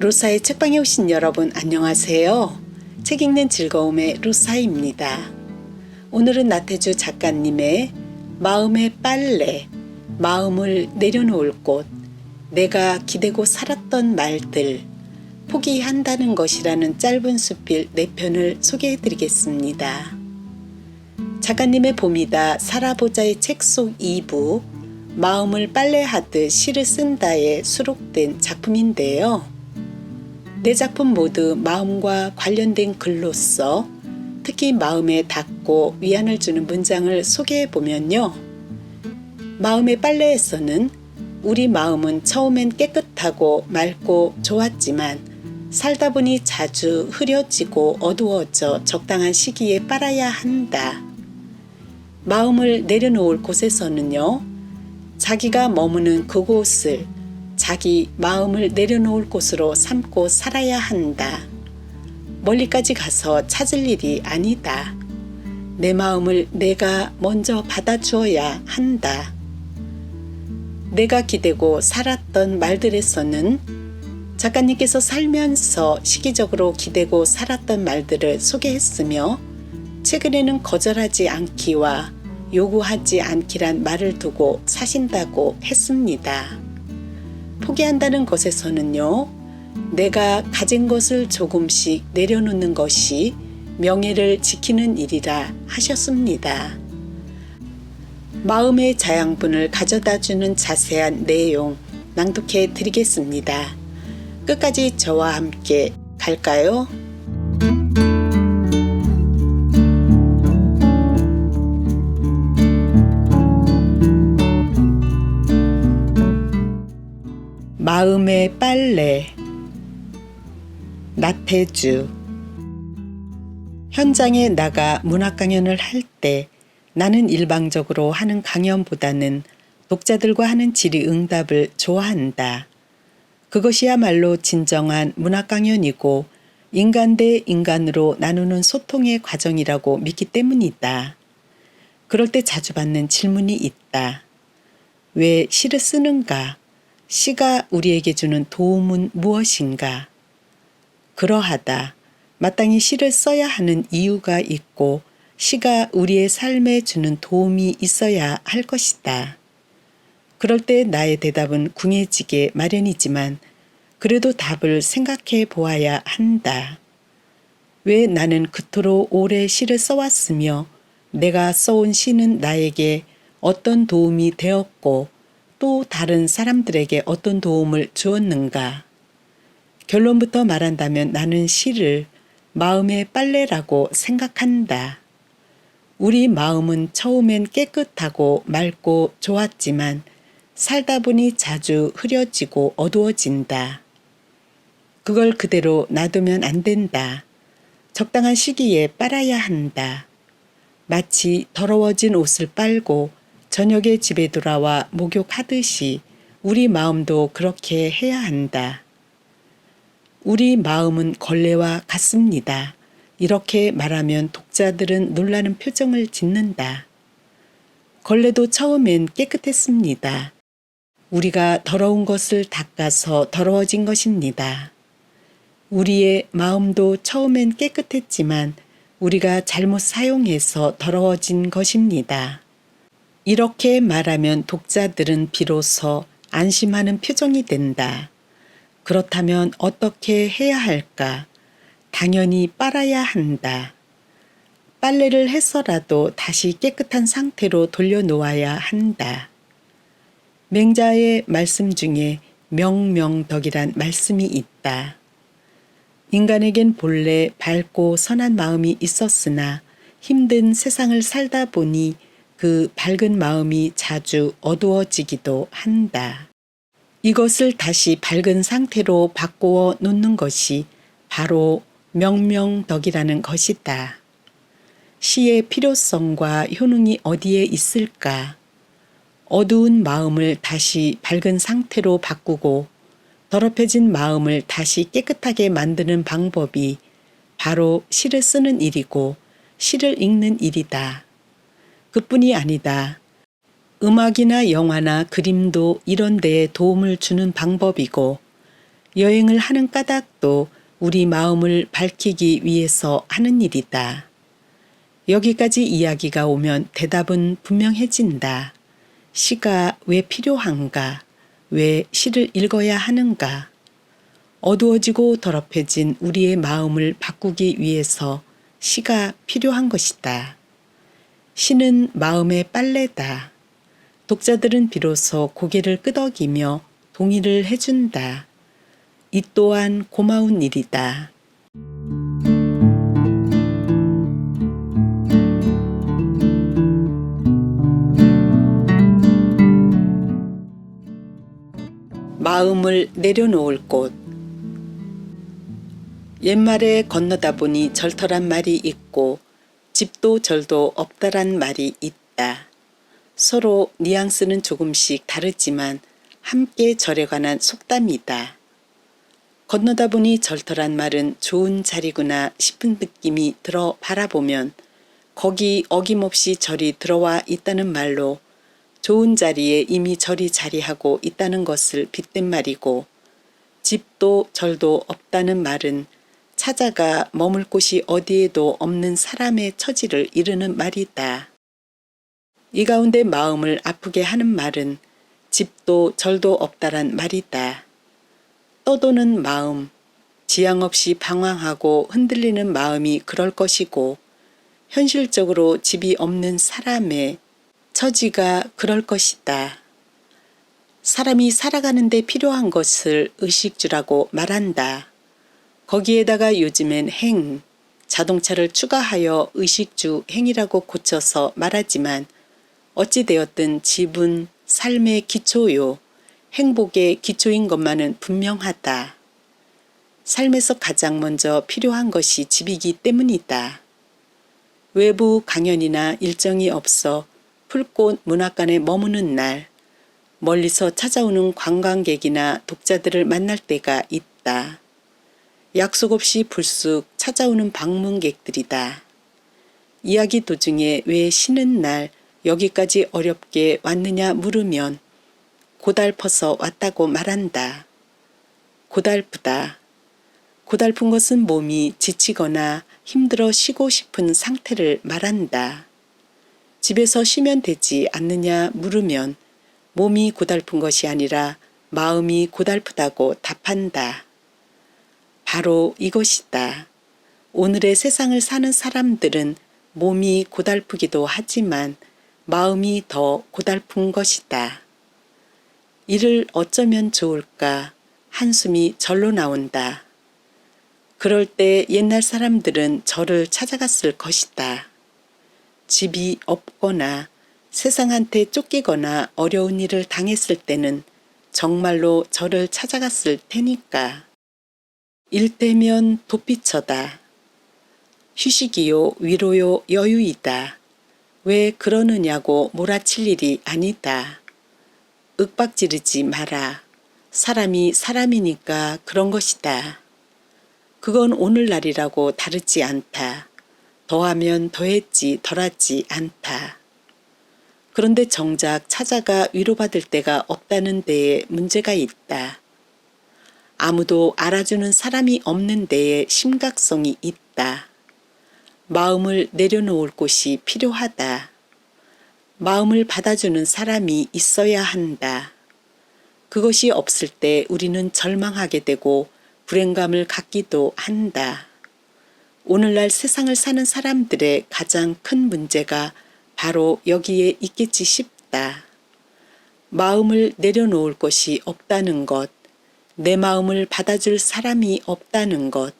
로사의 책방에 오신 여러분 안녕하세요. 책 읽는 즐거움의 로사입니다. 오늘은 나태주 작가님의 마음의 빨래, 마음을 내려놓을 곳, 내가 기대고 살았던 말들, 포기한다는 것이라는 짧은 수필 4편을 소개해드리겠습니다. 작가님의 봄이다 살아보자의 책 속 2부 마음을 빨래하듯 시를 쓴다에 수록된 작품인데요. 네 작품 모두 마음과 관련된 글로서 특히 마음에 닿고 위안을 주는 문장을 소개해보면요. 마음의 빨래에서는 우리 마음은 처음엔 깨끗하고 맑고 좋았지만 살다 보니 자주 흐려지고 어두워져 적당한 시기에 빨아야 한다. 마음을 내려놓을 곳에서는요. 자기가 머무는 그곳을 자기 마음을 내려놓을 곳으로 삼고 살아야 한다. 멀리까지 가서 찾을 일이 아니다. 내 마음을 내가 먼저 받아주어야 한다. 내가 기대고 살았던 말들에서는 작가님께서 살면서 시기적으로 기대고 살았던 말들을 소개했으며 최근에는 거절하지 않기와 요구하지 않기란 말을 두고 사신다고 했습니다. 포기한다는 것에서는요. 내가 가진 것을 조금씩 내려놓는 것이 명예를 지키는 일이라 하셨습니다. 마음의 자양분을 가져다주는 자세한 내용 낭독해 드리겠습니다. 끝까지 저와 함께 갈까요? 마음의 빨래 나태주 현장에 나가 문학 강연을 할 때 나는 일방적으로 하는 강연보다는 독자들과 하는 질의응답을 좋아한다. 그것이야말로 진정한 문학 강연이고 인간 대 인간으로 나누는 소통의 과정이라고 믿기 때문이다. 그럴 때 자주 받는 질문이 있다. 왜 시를 쓰는가? 시가 우리에게 주는 도움은 무엇인가? 그러하다. 마땅히 시를 써야 하는 이유가 있고 시가 우리의 삶에 주는 도움이 있어야 할 것이다. 그럴 때 나의 대답은 궁해지게 마련이지만 그래도 답을 생각해 보아야 한다. 왜 나는 그토록 오래 시를 써왔으며 내가 써온 시는 나에게 어떤 도움이 되었고 또 다른 사람들에게 어떤 도움을 주었는가? 결론부터 말한다면 나는 시를 마음의 빨래라고 생각한다. 우리 마음은 처음엔 깨끗하고 맑고 좋았지만 살다 보니 자주 흐려지고 어두워진다. 그걸 그대로 놔두면 안 된다. 적당한 시기에 빨아야 한다. 마치 더러워진 옷을 빨고 저녁에 집에 돌아와 목욕하듯이 우리 마음도 그렇게 해야 한다. 우리 마음은 걸레와 같습니다. 이렇게 말하면 독자들은 놀라는 표정을 짓는다. 걸레도 처음엔 깨끗했습니다. 우리가 더러운 것을 닦아서 더러워진 것입니다. 우리의 마음도 처음엔 깨끗했지만 우리가 잘못 사용해서 더러워진 것입니다. 이렇게 말하면 독자들은 비로소 안심하는 표정이 된다. 그렇다면 어떻게 해야 할까? 당연히 빨아야 한다. 빨래를 해서라도 다시 깨끗한 상태로 돌려놓아야 한다. 맹자의 말씀 중에 명명덕이란 말씀이 있다. 인간에겐 본래 밝고 선한 마음이 있었으나 힘든 세상을 살다 보니 그 밝은 마음이 자주 어두워지기도 한다. 이것을 다시 밝은 상태로 바꾸어 놓는 것이 바로 명명덕이라는 것이다. 시의 필요성과 효능이 어디에 있을까? 어두운 마음을 다시 밝은 상태로 바꾸고 더럽혀진 마음을 다시 깨끗하게 만드는 방법이 바로 시를 쓰는 일이고 시를 읽는 일이다. 그뿐이 아니다. 음악이나 영화나 그림도 이런 데에 도움을 주는 방법이고 여행을 하는 까닭도 우리 마음을 밝히기 위해서 하는 일이다. 여기까지 이야기가 오면 대답은 분명해진다. 시가 왜 필요한가? 왜 시를 읽어야 하는가? 어두워지고 더럽혀진 우리의 마음을 바꾸기 위해서 시가 필요한 것이다. 시는 마음의 빨래다. 독자들은 비로소 고개를 끄덕이며 동의를 해준다. 이 또한 고마운 일이다. 마음을 내려놓을 곳. 옛말에 건너다 보니 절터란 말이 있고 집도 절도 없다란 말이 있다. 서로 뉘앙스는 조금씩 다르지만 함께 절에 관한 속담이다. 건너다 보니 절터란 말은 좋은 자리구나 싶은 느낌이 들어 바라보면 거기 어김없이 절이 들어와 있다는 말로 좋은 자리에 이미 절이 자리하고 있다는 것을 빗댄 말이고, 집도 절도 없다는 말은 찾아가 머물 곳이 어디에도 없는 사람의 처지를 이르는 말이다. 이 가운데 마음을 아프게 하는 말은 집도 절도 없다란 말이다. 떠도는 마음, 지향 없이 방황하고 흔들리는 마음이 그럴 것이고, 현실적으로 집이 없는 사람의 처지가 그럴 것이다. 사람이 살아가는 데 필요한 것을 의식주라고 말한다. 거기에다가 요즘엔 자동차를 추가하여 의식주 행이라고 고쳐서 말하지만 어찌되었든 집은 삶의 기초요, 행복의 기초인 것만은 분명하다. 삶에서 가장 먼저 필요한 것이 집이기 때문이다. 외부 강연이나 일정이 없어 풀꽃 문학관에 머무는 날, 멀리서 찾아오는 관광객이나 독자들을 만날 때가 있다. 약속 없이 불쑥 찾아오는 방문객들이다. 이야기 도중에 왜 쉬는 날 여기까지 어렵게 왔느냐 물으면 고달퍼서 왔다고 말한다. 고달프다. 고달픈 것은 몸이 지치거나 힘들어 쉬고 싶은 상태를 말한다. 집에서 쉬면 되지 않느냐 물으면 몸이 고달픈 것이 아니라 마음이 고달프다고 답한다. 바로 이것이다. 오늘의 세상을 사는 사람들은 몸이 고달프기도 하지만 마음이 더 고달픈 것이다. 이를 어쩌면 좋을까? 한숨이 절로 나온다. 그럴 때 옛날 사람들은 절을 찾아갔을 것이다. 집이 없거나 세상한테 쫓기거나 어려운 일을 당했을 때는 정말로 절을 찾아갔을 테니까. 일테면 도피처다. 휴식이요, 위로요, 여유이다. 왜 그러느냐고 몰아칠 일이 아니다. 윽박지르지 마라. 사람이 사람이니까 그런 것이다. 그건 오늘날이라고 다르지 않다. 더하면 더했지 덜하지 않다. 그런데 정작 찾아가 위로받을 데가 없다는 데에 문제가 있다. 아무도 알아주는 사람이 없는 데에 심각성이 있다. 마음을 내려놓을 곳이 필요하다. 마음을 받아주는 사람이 있어야 한다. 그것이 없을 때 우리는 절망하게 되고 불행감을 갖기도 한다. 오늘날 세상을 사는 사람들의 가장 큰 문제가 바로 여기에 있겠지 싶다. 마음을 내려놓을 곳이 없다는 것, 내 마음을 받아줄 사람이 없다는 것,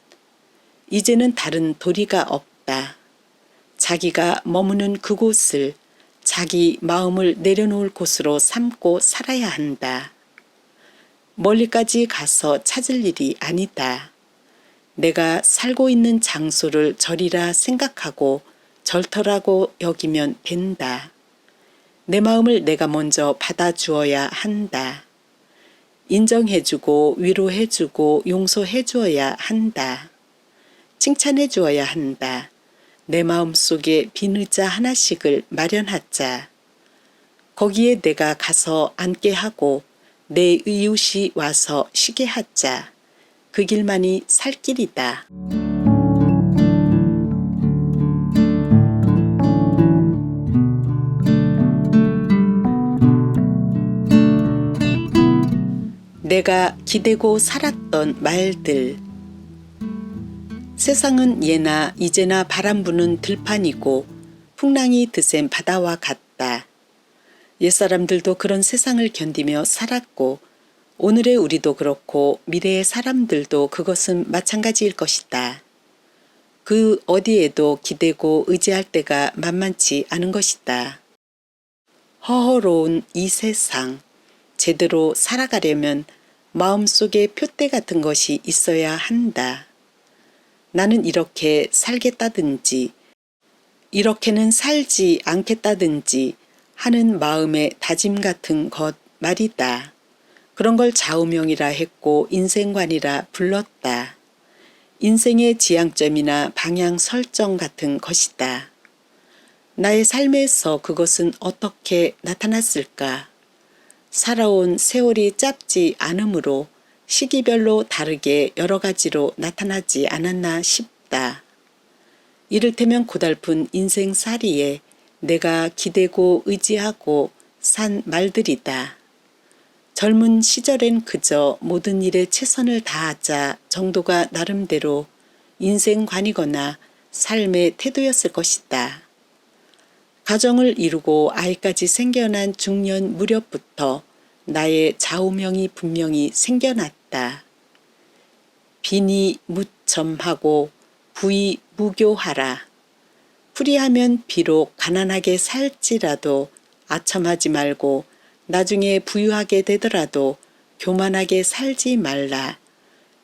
이제는 다른 도리가 없다. 자기가 머무는 그곳을 자기 마음을 내려놓을 곳으로 삼고 살아야 한다. 멀리까지 가서 찾을 일이 아니다. 내가 살고 있는 장소를 절이라 생각하고 절터라고 여기면 된다. 내 마음을 내가 먼저 받아주어야 한다. 인정해주고 위로해주고 용서해주어야 한다. 칭찬해주어야 한다. 내 마음속에 빈 의자 하나씩을 마련하자. 거기에 내가 가서 앉게 하고 내 이웃이 와서 쉬게 하자. 그 길만이 살 길이다. 내가 기대고 살았던 말들. 세상은 예나 이제나 바람 부는 들판이고 풍랑이 드센 바다와 같다. 옛사람들도 그런 세상을 견디며 살았고 오늘의 우리도 그렇고 미래의 사람들도 그것은 마찬가지일 것이다. 그 어디에도 기대고 의지할 때가 만만치 않은 것이다. 허허로운 이 세상, 제대로 살아가려면 마음속에 표대 같은 것이 있어야 한다. 나는 이렇게 살겠다든지 이렇게는 살지 않겠다든지 하는 마음의 다짐 같은 것 말이다. 그런 걸 좌우명이라 했고 인생관이라 불렀다. 인생의 지향점이나 방향 설정 같은 것이다. 나의 삶에서 그것은 어떻게 나타났을까? 살아온 세월이 짧지 않으므로 시기별로 다르게 여러 가지로 나타나지 않았나 싶다. 이를테면 고달픈 인생살이에 내가 기대고 의지하고 산 말들이다. 젊은 시절엔 그저 모든 일에 최선을 다하자 정도가 나름대로 인생관이거나 삶의 태도였을 것이다. 가정을 이루고 아이까지 생겨난 중년 무렵부터 나의 좌우명이 분명히 생겨났다. 빈이 무첨하고 부이 무교하라. 풀이하면 비록 가난하게 살지라도 아첨하지 말고 나중에 부유하게 되더라도 교만하게 살지 말라.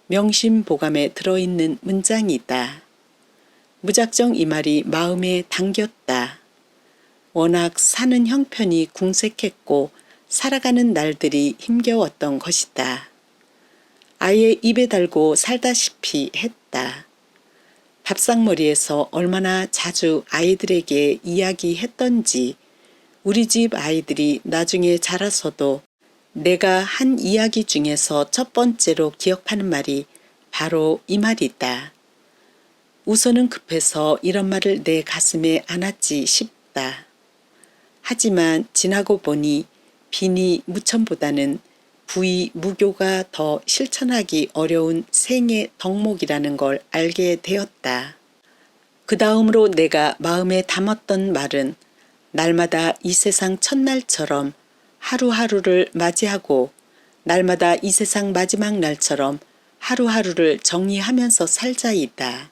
명심보감에 들어있는 문장이다. 무작정 이 말이 마음에 당겼다. 워낙 사는 형편이 궁색했고 살아가는 날들이 힘겨웠던 것이다. 아예 입에 달고 살다시피 했다. 밥상머리에서 얼마나 자주 아이들에게 이야기했던지 우리 집 아이들이 나중에 자라서도 내가 한 이야기 중에서 첫 번째로 기억하는 말이 바로 이 말이다. 우선은 급해서 이런 말을 내 가슴에 안았지 싶다. 하지만 지나고 보니 빈이 무천보다는 부이 무교가 더 실천하기 어려운 생의 덕목이라는 걸 알게 되었다. 그 다음으로 내가 마음에 담았던 말은 날마다 이 세상 첫날처럼 하루하루를 맞이하고 날마다 이 세상 마지막 날처럼 하루하루를 정리하면서 살자이다.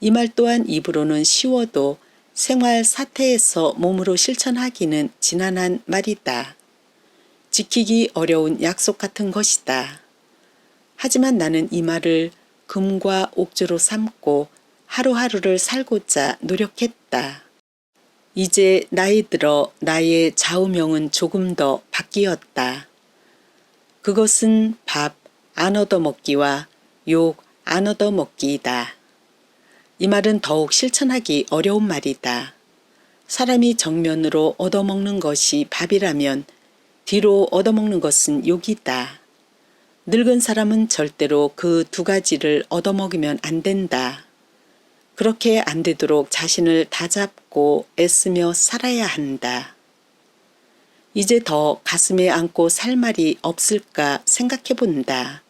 이 말 또한 입으로는 쉬워도 생활 사태에서 몸으로 실천하기는 지난한 말이다. 지키기 어려운 약속 같은 것이다. 하지만 나는 이 말을 금과 옥조로 삼고 하루하루를 살고자 노력했다. 이제 나이 들어 나의 좌우명은 조금 더 바뀌었다. 그것은 밥 안 얻어먹기와 욕 안 얻어먹기이다. 이 말은 더욱 실천하기 어려운 말이다. 사람이 정면으로 얻어먹는 것이 밥이라면 뒤로 얻어먹는 것은 욕이다. 늙은 사람은 절대로 그 두 가지를 얻어먹으면 안 된다. 그렇게 안 되도록 자신을 다잡고 애쓰며 살아야 한다. 이제 더 가슴에 안고 살 말이 없을까 생각해 본다.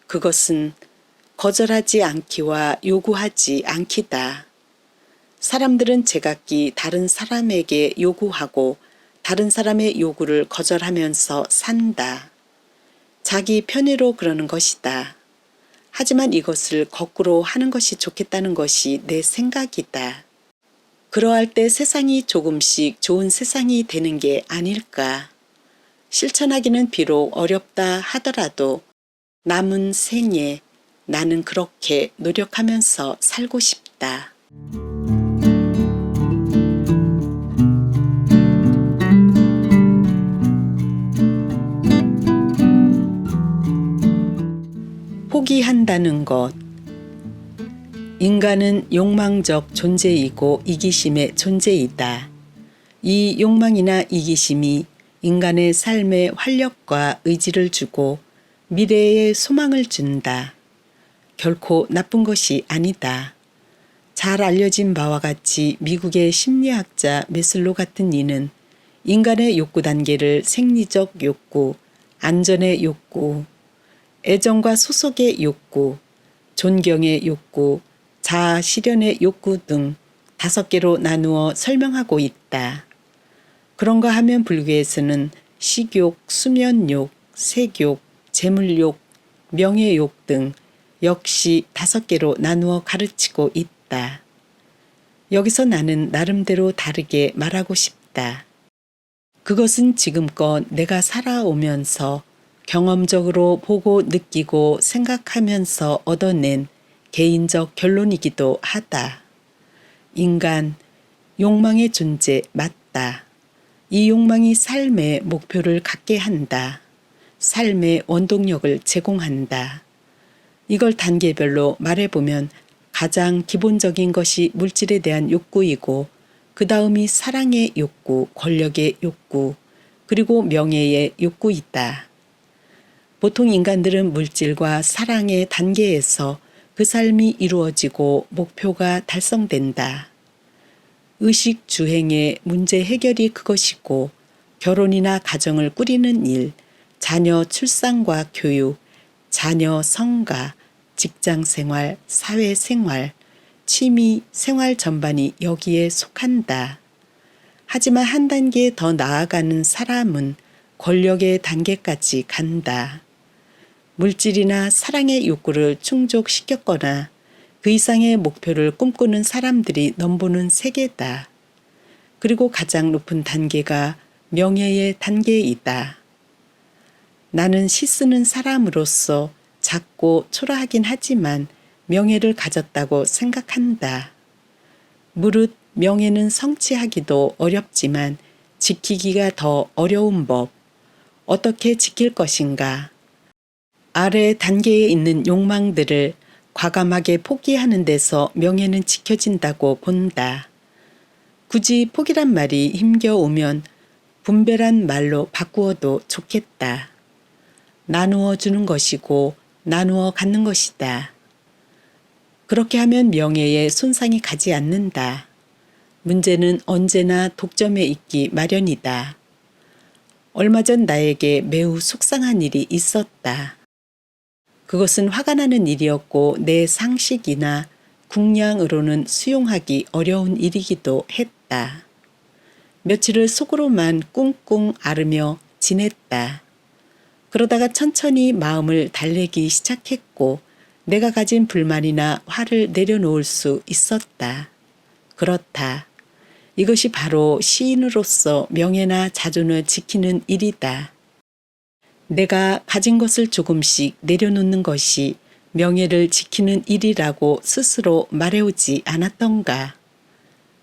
그것은 거절하지 않기와 요구하지 않기다. 사람들은 제각기 다른 사람에게 요구하고 다른 사람의 요구를 거절하면서 산다. 자기 편의로 그러는 것이다. 하지만 이것을 거꾸로 하는 것이 좋겠다는 것이 내 생각이다. 그러할 때 세상이 조금씩 좋은 세상이 되는 게 아닐까. 실천하기는 비록 어렵다 하더라도 남은 생에 나는 그렇게 노력하면서 살고 싶다. 포기한다는 것. 인간은 욕망적 존재이고 이기심의 존재이다. 이 욕망이나 이기심이 인간의 삶에 활력과 의지를 주고 미래에 소망을 준다. 결코 나쁜 것이 아니다. 잘 알려진 바와 같이 미국의 심리학자 메슬로 같은 이는 인간의 욕구 단계를 생리적 욕구, 안전의 욕구, 애정과 소속의 욕구, 존경의 욕구, 자아 실현의 욕구 등 5개로 나누어 설명하고 있다. 그런가 하면 불교에서는 식욕, 수면욕, 색욕, 재물욕, 명예욕 등 역시 5개로 나누어 가르치고 있다. 여기서 나는 나름대로 다르게 말하고 싶다. 그것은 지금껏 내가 살아오면서 경험적으로 보고 느끼고 생각하면서 얻어낸 개인적 결론이기도 하다. 인간, 욕망의 존재 맞다. 이 욕망이 삶의 목표를 갖게 한다. 삶의 원동력을 제공한다. 이걸 단계별로 말해보면 가장 기본적인 것이 물질에 대한 욕구이고 그 다음이 사랑의 욕구, 권력의 욕구, 그리고 명예의 욕구이다. 보통 인간들은 물질과 사랑의 단계에서 그 삶이 이루어지고 목표가 달성된다. 의식 주행의 문제 해결이 그것이고 결혼이나 가정을 꾸리는 일, 자녀 출산과 교육, 자녀 성가, 직장 생활, 사회 생활, 취미, 생활 전반이 여기에 속한다. 하지만 한 단계 더 나아가는 사람은 권력의 단계까지 간다. 물질이나 사랑의 욕구를 충족시켰거나 그 이상의 목표를 꿈꾸는 사람들이 넘보는 세계다. 그리고 가장 높은 단계가 명예의 단계이다. 나는 시 쓰는 사람으로서 작고 초라하긴 하지만 명예를 가졌다고 생각한다. 무릇 명예는 성취하기도 어렵지만 지키기가 더 어려운 법. 어떻게 지킬 것인가? 아래 단계에 있는 욕망들을 과감하게 포기하는 데서 명예는 지켜진다고 본다. 굳이 포기란 말이 힘겨우면 분별한 말로 바꾸어도 좋겠다. 나누어 주는 것이고 나누어 갖는 것이다. 그렇게 하면 명예에 손상이 가지 않는다. 문제는 언제나 독점에 있기 마련이다. 얼마 전 나에게 매우 속상한 일이 있었다. 그것은 화가 나는 일이었고 내 상식이나 궁량으로는 수용하기 어려운 일이기도 했다. 며칠을 속으로만 꿍꿍 앓으며 지냈다. 그러다가 천천히 마음을 달래기 시작했고 내가 가진 불만이나 화를 내려놓을 수 있었다. 그렇다. 이것이 바로 시인으로서 명예나 자존을 지키는 일이다. 내가 가진 것을 조금씩 내려놓는 것이 명예를 지키는 일이라고 스스로 말해오지 않았던가.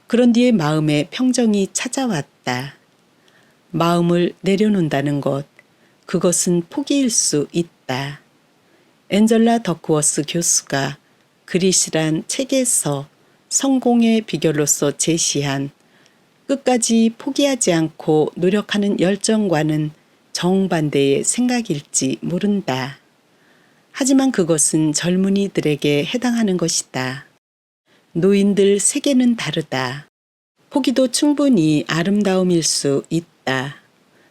그런 뒤에 마음에 평정이 찾아왔다. 마음을 내려놓는다는 것, 그것은 포기일 수 있다. 앤젤라 더크워스 교수가 그릿이란 책에서 성공의 비결로서 제시한 끝까지 포기하지 않고 노력하는 열정과는 정반대의 생각일지 모른다. 하지만 그것은 젊은이들에게 해당하는 것이다. 노인들 세계는 다르다. 포기도 충분히 아름다움일 수 있다.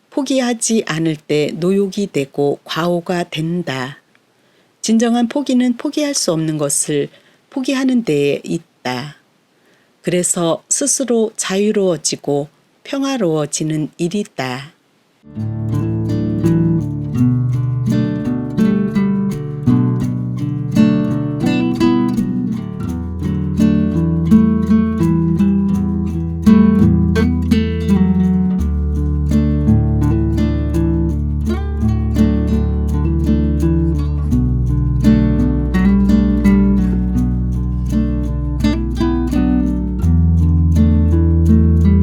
포기하지 않을 때 노욕이 되고 과오가 된다. 진정한 포기는 포기할 수 없는 것을 포기하는 데에 있다. 그래서 스스로 자유로워지고 평화로워지는 일이다.